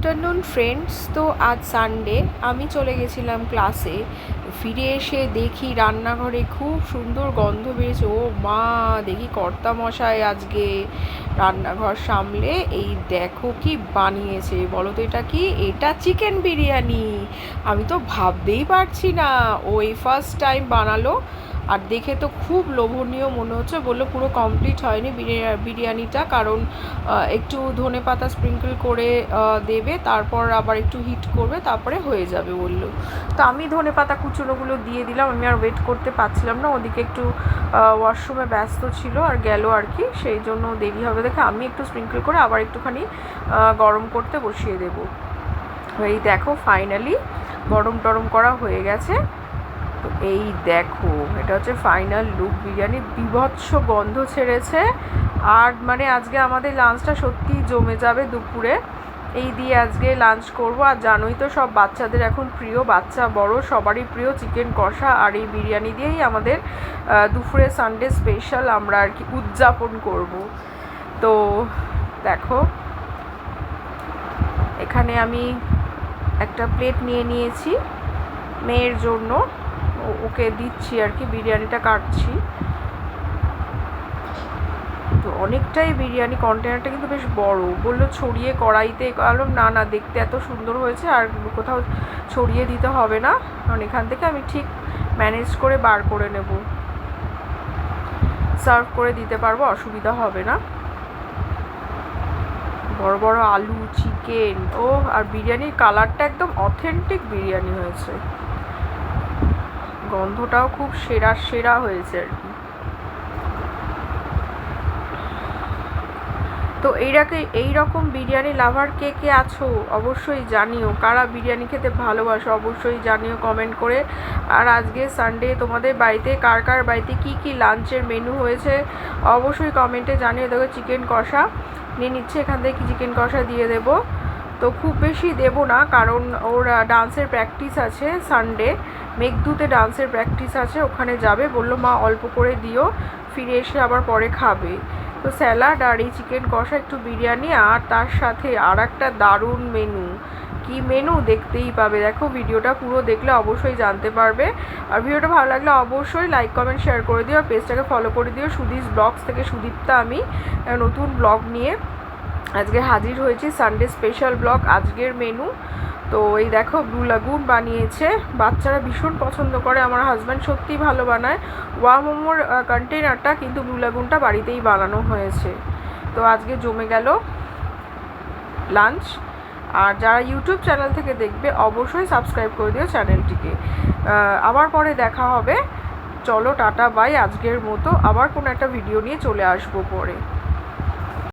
Afternoon friends. তো আজ Sunday, আমি চলে গেছিলাম ক্লাসে। ফিরে এসে দেখি রান্নাঘরে খুব সুন্দর গন্ধ বেরিয়েছে। ও মা, দেখি কর্তামশাই আজকে রান্নাঘর সামলে এই দেখো কি বানিয়েছে। বলো তো এটা কি? এটা চিকেন বিরিয়ানি। আমি তো ভাবতেই পারছি না ও এই ফার্স্ট টাইম বানালো। আর দেখে তো খুব লোভনীয় মনে হচ্ছে। বললো পুরো কমপ্লিট হয়নি বিরিয়ানিটা, কারণ একটু ধনেপাতা স্প্রিঙ্কল করে দেবে, তারপর আবার একটু হিট করবে, তারপরে হয়ে যাবে বললো। তো আমি ধনেপাতা কুচোনোগুলো দিয়ে দিলাম। আমি আর ওয়েট করতে পারছিলাম না, ওদিকে একটু ওয়াশরুমে ব্যস্ত ছিল আর গেল আর কি, সেই জন্য দেরি হবে দেখে আমি একটু স্প্রিঙ্কল করে আবার একটুখানি গরম করতে বসিয়ে দেবো। এই দেখো ফাইনালি গরম টরম করা হয়ে গেছে। তো এই দেখো, এটা হচ্ছে ফাইনাল লুক। বিরিয়ানি বীভৎস গন্ধ ছেড়েছে। আর মানে আজকে আমাদের লাঞ্চটা সত্যিই জমে যাবে দুপুরে। এই দিয়ে আজকে লাঞ্চ করব। আর জানোই তো সব বাচ্চাদের এখন প্রিয়, বাচ্চা বড় সবারই প্রিয় চিকেন কষা। আর এই বিরিয়ানি দিয়েই আমাদের দুপুরে সানডে স্পেশাল আমরা আর কি উদযাপন করব। তো দেখো, এখানে আমি একটা প্লেট নিয়ে নিয়েছি মেয়ের জন্য, ওকে দিচ্ছি আর কি, বিরিয়ানিটা কাটছি। তো অনেকটাই বিরিয়ানি, কন্টেনারটা কিন্তু বেশ বড়। বললো ছড়িয়ে কড়াইতে, বললাম না না, দেখতে এত সুন্দর হয়েছে আর কোথাও ছড়িয়ে দিতে হবে না, কারণ এখান থেকে আমি ঠিক ম্যানেজ করে বার করে নেব, সার্ভ করে দিতে পারবো, অসুবিধা হবে না। বড় বড় আলু, চিকেন, ও আর বিরিয়ানির কালারটা একদম অথেন্টিক বিরিয়ানি হয়েছে। গন্ধটাও খুব সেরা সেরা হয়েছে আর কি। তো এইরকম বিরিয়ানি লাভার কে কে আছো অবশ্যই জানিও। কারা বিরিয়ানি খেতে ভালোবাসো অবশ্যই জানিও কমেন্ট করে। আর আজকে সানডে তোমাদের বাড়িতে কার কার বাড়িতে কি কি লাঞ্চের মেনু হয়েছে অবশ্যই কমেন্টে জানিও। দেখো চিকেন কষা নিয়ে নিচ্ছে, এখান থেকে চিকেন কষা দিয়ে দেবো। তো খুব বেশি দেবো না, কারণ ওর ডান্সের প্র্যাকটিস আছে সানডে, মেঘদূতে ডান্সের প্র্যাকটিস আছে, ওখানে যাবে। বললো মা অল্প করে দিও, ফিরে এসে আবার পরে খাবে। তো স্যালাড আর এই চিকেন কষা, একটু বিরিয়ানি, আর তার সাথে আর একটা দারুণ মেনু। কি মেনু দেখতেই পাবে। দেখো ভিডিওটা পুরো দেখলে অবশ্যই জানতে পারবে। আর ভিডিওটা ভালো লাগলে অবশ্যই লাইক কমেন্ট শেয়ার করে দিও, আর পেজটাকে ফলো করে দিও। সুদীপ ব্লগস থেকে সুদীপ্তা আমি নতুন ব্লগ নিয়ে আজকে হাজির হয়েছি, সানডে স্পেশাল ব্লগ, আজকের মেনু। তো এই দেখো ব্লু লাগুন বানিয়েছে, বাচ্চারা ভীষণ পছন্দ করে, আমার হাজব্যান্ড সত্যিই ভালো বানায়। ওয়া মোমোর কন্টেনারটা কিন্তু ব্লু লাগুনটা বাড়িতেই বানানো হয়েছে। তো আজকে জমে গেল লাঞ্চ। আর যারা ইউটিউব চ্যানেল থেকে দেখবে অবশ্যই সাবস্ক্রাইব করে দিও চ্যানেলটিকে। আবার পরে দেখা হবে। চলো টাটা বাই, আজকের মতো আবার কোনো একটা ভিডিও নিয়ে চলে আসবো পরে।